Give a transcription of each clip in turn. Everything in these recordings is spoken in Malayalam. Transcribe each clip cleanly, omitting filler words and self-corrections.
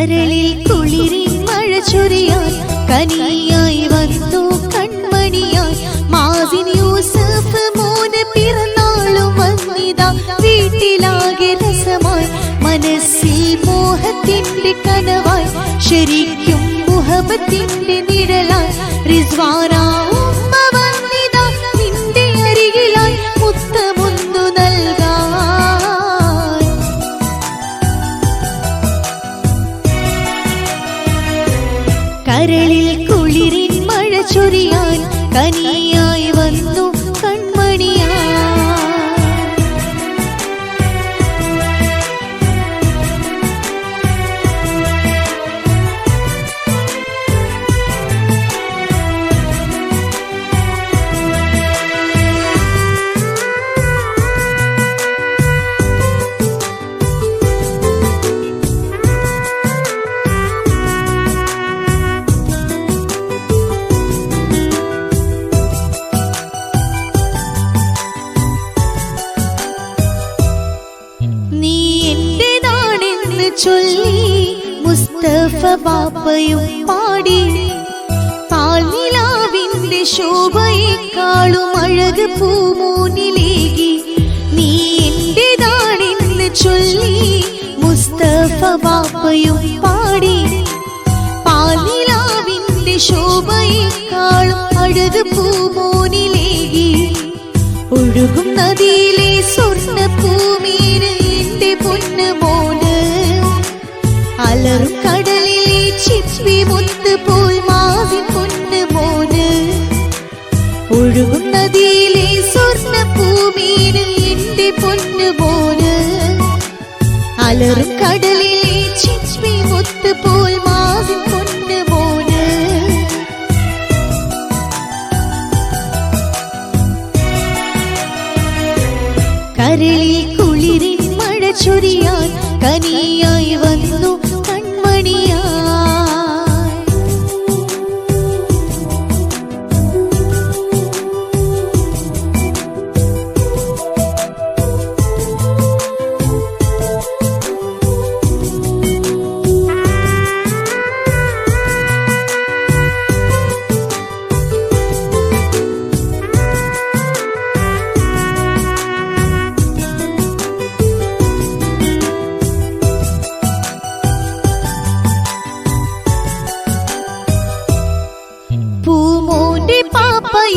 കരളിൽ കുളിരിൻ മഴ ചൊരിയാൻ കനിയായി വന്നു കൺമണിയായി മാസിൻ യൂസഫ് മോന് പിറന്നാളും വന്നിതാ വീട്ടിലാകെ രസമായി മനസ്സിൽ മോഹത്തിന്റെ കനവായി ശരിക്കും മുഹബത്തിന്റെ നിഴലായി റിസ്വാന ഉമ്മ വന്നിതാ നിന്റെ അരികിലായി മുത്തമൊന്നു നൽകാൻ കരളിൽ കുളിരിൻ മഴ ചൊരിയാൻ കനിയായി വന്നു കൺമണിയായി ചൊല്ലി മുസ്തഫ ബാപ്പയും പാടി പാൽനിലാവിന്റെ ശോഭയെക്കാളും അഴക് പൂമൂനിലേകി നീ എന്റേതാണെന്ന് ചൊല്ലി മുസ്തഫ ബാപ്പയും പാടി പാൽനിലാവിന്റെ ശോഭയെക്കാളും അഴക് പൂമൂനിലേകി ഒഴുകും നദിയിലെ സ്വർണ്ണ പൂമീന് എന്റെ പൊന്നു മോന് അലറും കടലിലെ ചിപ്പി മുത്ത് പോൽ മാവിൻ പൊന്ന് മോന് ഒഴുകും നദിയിലെ സ്വർണ്ണ പൂമീന് എന്റെ പൊന്നു മോന് അലറും കടലിലെ ചിപ്പി മുത്ത് പോൽ മാവിൻ പൊന്ന് മോന് കരളിൽ കുളിരിൻ മഴ ചൊരിയാൻ കനിയായി വന്നു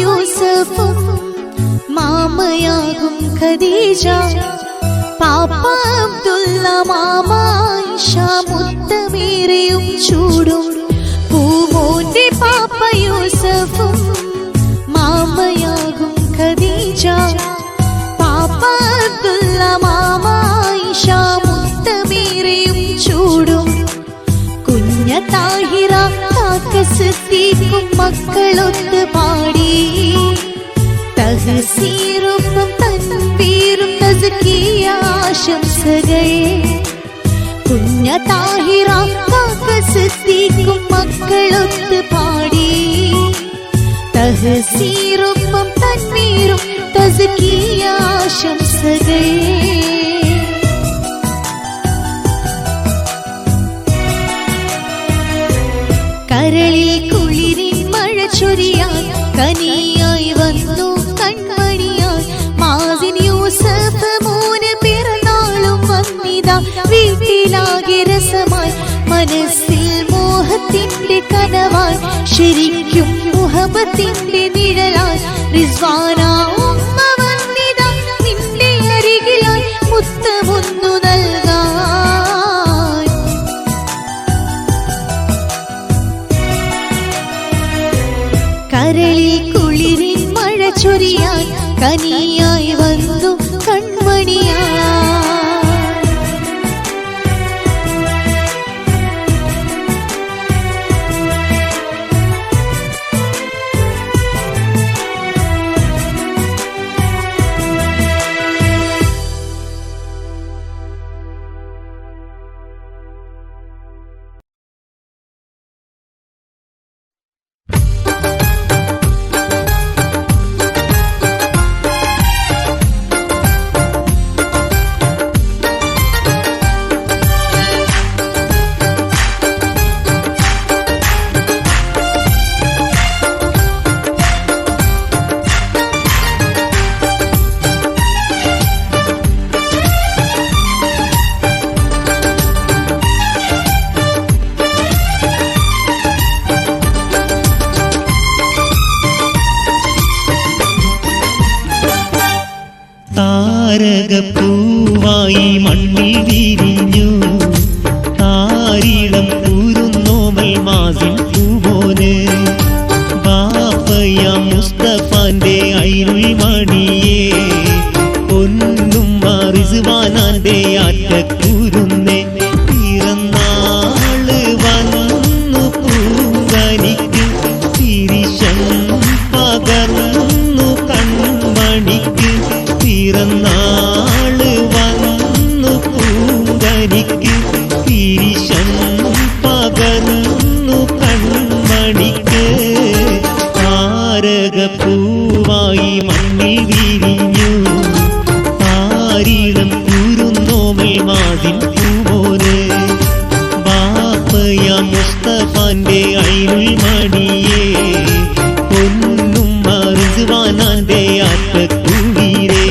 യൂസഫും മാമയാകും ഖദീജ പാപ്പ അബ്ദുള്ള മാമ ആയിഷ മുത്തമേറെയും ചൂടും പൂമോന്റെ പാപ്പ യൂസഫും മാമയാകും ഖദീജ പാപ്പ അബ്ദുള്ള മാമ ആയിഷ മുത്തമേറെയും ചൂടും കുഞ്ഞ താഹിറ സിദ്ദീഖും മക്കളൊത്ത് പാടി തഹ്സീറും തൻവീറും തസ്കിയ ആശംസകൾ കുഞ്ഞ താഹിറ സിദ്ദീഖും മക്കളൊത്ത് പാടി തഹ്സീറും തൻവീറും തസ്കിയ ആശംസകൾ കരളിൽ കുളിരിൻ മഴ ചൊരിയാൻ കനിയായി വന്നു കൺമണിയായി മാസിൻ യൂസഫ് മോന് പിറന്നാളും വന്നിതാ വീട്ടിലാകെ രസമായി മനസ്സിൽ മോഹത്തിന്റെ കനവായി ശരിക്കും മുഹബത്തിന്റെ നിഴലായി റിസ്വാന ഉമ്മ വന്നിതാ നിന്റെ അരികിലായി മുത്തമൊന്നു നൽകാൻ കരളിൽ കുളിരിൻ മഴ ചൊരിയാൻ കനിയായി വന്നു കൺമണിയായി താരകപ്പൂവായി മണ്ണിൽ വിരിഞ്ഞു താരിളം കൂരുന്നോമൽ മാസിൻ പൂവോന് ബാപ്പയ മുസ്തഫാന്റെ ഐനുൽ മണിയേ പൊന്നും റിസ്വാനാന്റെ ആറ്റക്കൂരുന്നേ പിറന്നാള് വന്നു പൂങ്കനിക്ക് തിരിശൻ പകർന്നു കൺമണിക്ക് പിറന്നാള് വന്നു പൂങ്കനിക്ക് തിരിശൻ പകർന്നു കൺമണിക്ക് താരകപ്പൂവായി മണ്ണിൽ വിരിഞ്ഞു താരിളം കൂരുന്നോമൽ മാസിൻ പൂവോന് ബാപ്പയ മുസ്തഫാന്റെ ഐനുൽ മണിയേ പൊന്നും റിസ്വാനാന്റെ ആറ്റക്കൂവീരേ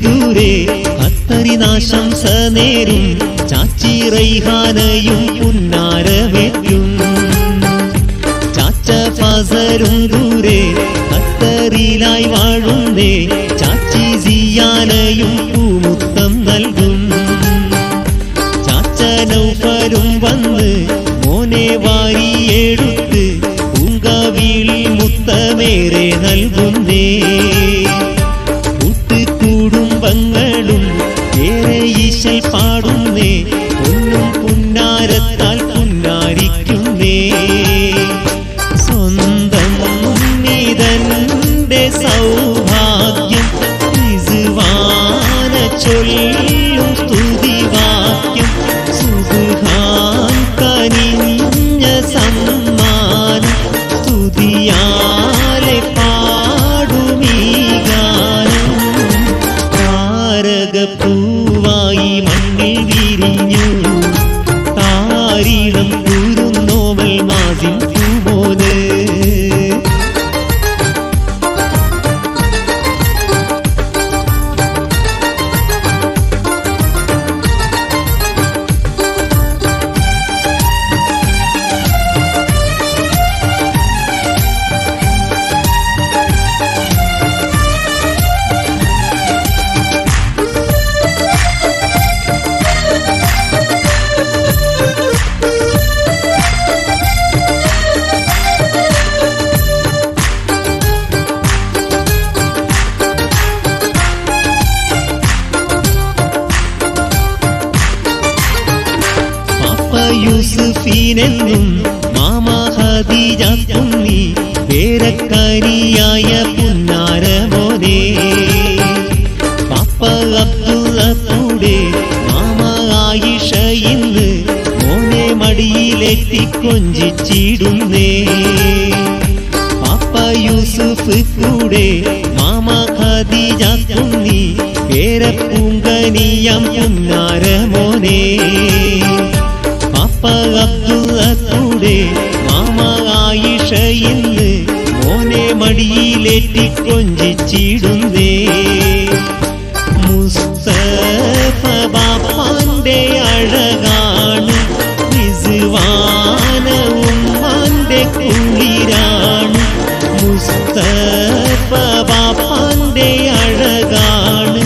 ദൂരെ അത്തറിനാശംസ നേരും ചാച്ചി റൈഹാനയും പുന്നാരവേറ്റും ചാച്ച ഫസരും ദൂരെ ഖത്തറിലായി വാഴുന്നേ ചാച്ചി സിയാനയും പൂമുത്തം നൽകും ചാച്ച നൗഫലും വന്ന് മോനെ വാരിയെടുത്ത് പൂങ്കവിളി മുത്തമേറെ നൽകുന്നേ കുടുംബങ്ങളും ഏറെ ഈശൽ പാടുന്നേ പൊന്നും പുന്നാരത്താൽ പുന്നാരിക്കുന്നേ സ്വന്തം നിതന്റെ സൗഭാഗ്യം റിസ്വാന ചൊല്ലും സ്തുതിവാക്യം സുബ്ഹാൻ കനിഞ്ഞ സമ്മാനം സ്തുതിയാലെ പാടുമീ ഗാനം താരകപ്പൂവായി മണ്ണിൽ വിരിഞ്ഞു താരിളം കൂരുന്നോമൽ മാസിൻ പൂവോന് യൂസുഫീനെന്നും മാമ ഖദീജ കുഞ്ഞി പേരക്കാരിയായ പുന്നാരമോനെ പാപ്പ അബ്ദുള്ള കൂടെ മാമ ആയിഷ ഇന്ന് മോനെ മടിയിലെത്തി കൊഞ്ചിച്ചിടുന്നേ പാപ്പ യൂസുഫ് കൂടെ മാമ ഖദീജ കുഞ്ഞി പേരപ്പൂങ്കനിയാം പുന്നാരമോനെ പാപ്പ അബ്ദുള്ള കൂടെ മാമ ആയിഷ ഇന്ന് മോനെ മടിയിലേറ്റി കൊഞ്ചിച്ചിടുന്നേ മുസ്തഫ ബാപ്പാന്റെ അഴകാണ് റിസ്വാന ഉമ്മാന്റെ കുളിരാണ് മുസ്തഫ ബാപ്പാന്റെ അഴകാണ്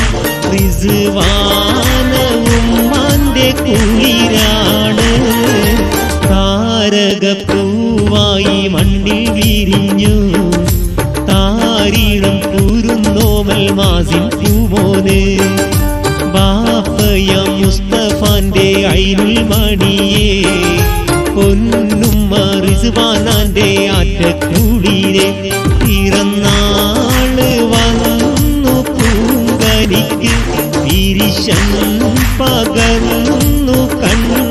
റിസ്വാന ഉമ്മാന്റെ കുളിരാണ് താരകപ്പൂവായി മണ്ണിൽ വിരിഞ്ഞു താരിളം കൂരുന്നോമൽ മാസിൻ പൂവോന് ബാപ്പയ മുസ്തഫാന്റെ ഐനുൽ മണിയേ പൊന്നും റിസ്വാനാന്റെ ആറ്റക്കൂടിരെ പിറന്നാള് വന്നു പൂങ്കനിക്ക് തിരിശൻ പകർന്നു കണ്ണു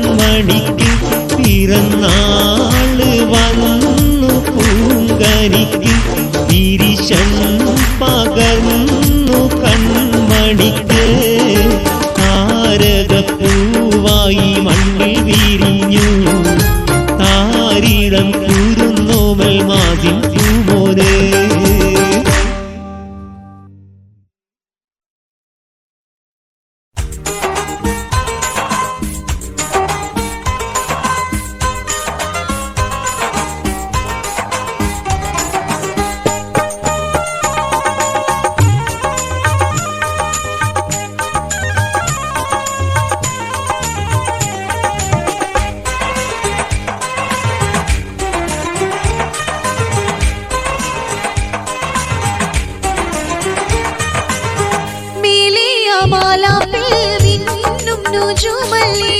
നുജുമല്ലേ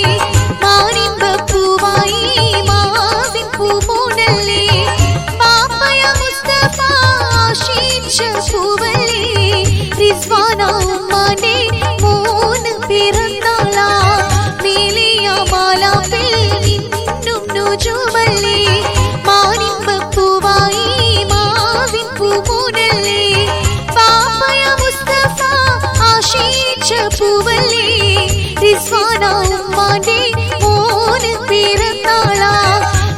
മാനിമ്പപ്പൂവായി മാവിൻ പൂമൂടല്ലേ പാപ്പയ മുസ്തഫ ആശിച്ച പൂവല്ലേ റിസ്വാന ഉമ്മാന്റെ മോന് പിറന്നാളാ മേലിയ മാലാപ്പിൽ നിന്നും നുജുമല്ലേ മാനിമ്പപ്പൂവായി മാവിൻ പൂമൂടല്ലേ പാപ്പയ മുസ്തഫ ആശിച്ച പൂവല്ലേ റിസ്വാന ഉമ്മാന്റെ മോന് പിറന്നാളാ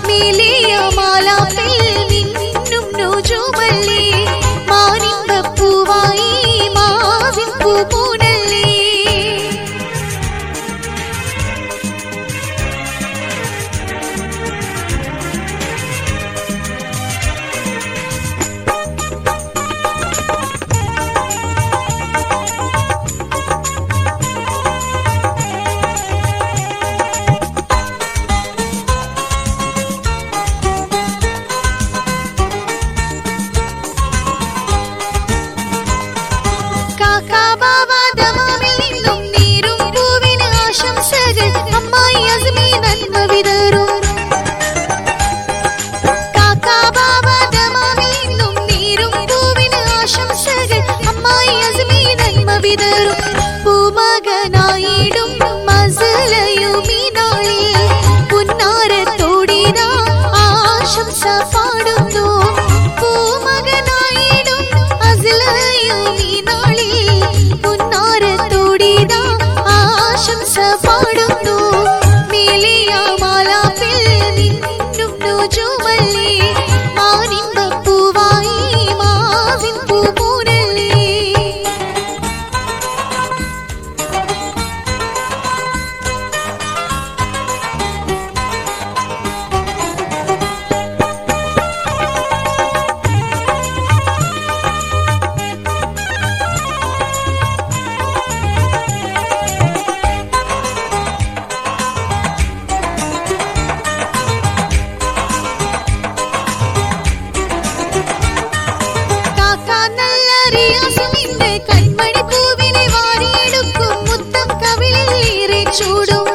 മേലിയ മാലാപ്പിൽ നിന്നും നുജുമല്ലേ മാനിമ്പപ്പൂവായി മാവിൻ പൂമൂടല്ലേ പൂമകനായിടും മസലയുമിനാളിൽ പുന്നാരത്തോടിനാ ആശംസ പാടുന്നു പൂമകനായിടും മസലയുമിനാളിൽ പുന്നാരത്തോടിനാ ആശംസ പാടുന്നു മേലിയ മാലാപ്പിൽ നിന്നും നുജുമല്ലേ മാനിമ്പപ്പൂവായി മാവിൻ പൂമൂടല്ലേ കൺമണി പൂവിനെ വാരിയെടുക്കും മുത്തം കവിളിലേറെ ചൂടും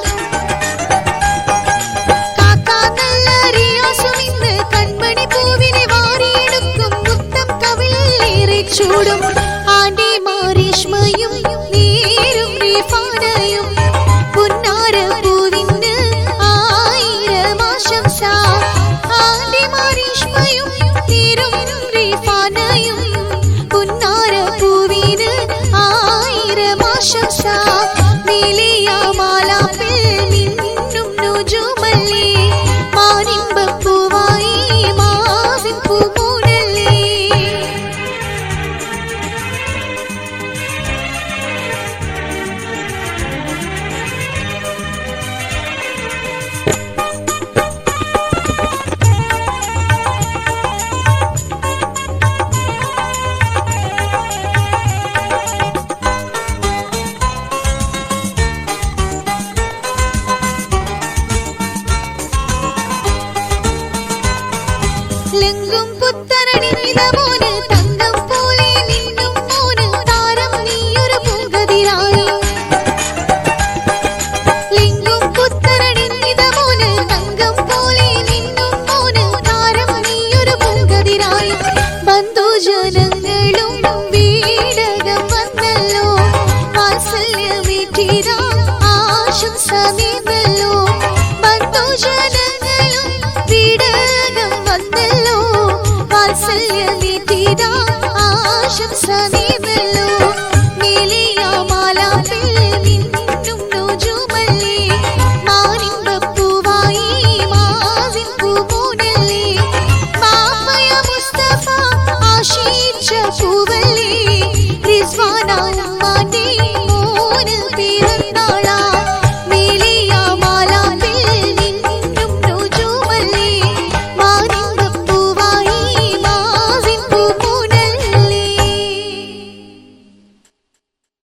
കാക്കാ നല്ല റിയാസുമിന്ന് കൺമണി പൂവിനെ വാരിയെടുക്കും മുത്തം കവിളിലേറെ ചൂടും ആണ്ടി മാരീഷ്മയും നീരും റിഫാനയും പുന്നാര പൂവിന് 1000 ആശംസ ആണ്ടി മാരീഷ്മയും നീരും റിഫാനയും പുന്നാര പൂവിന് 1000 ആശംസ മേലിയ മാലാപ്പിൽ നിന്നും നുജുമല്ലേ മാനിമ്പപ്പൂവായി മാവിൻ പൂമൂടല്ലേ ലെങ്കും പുത്തനടി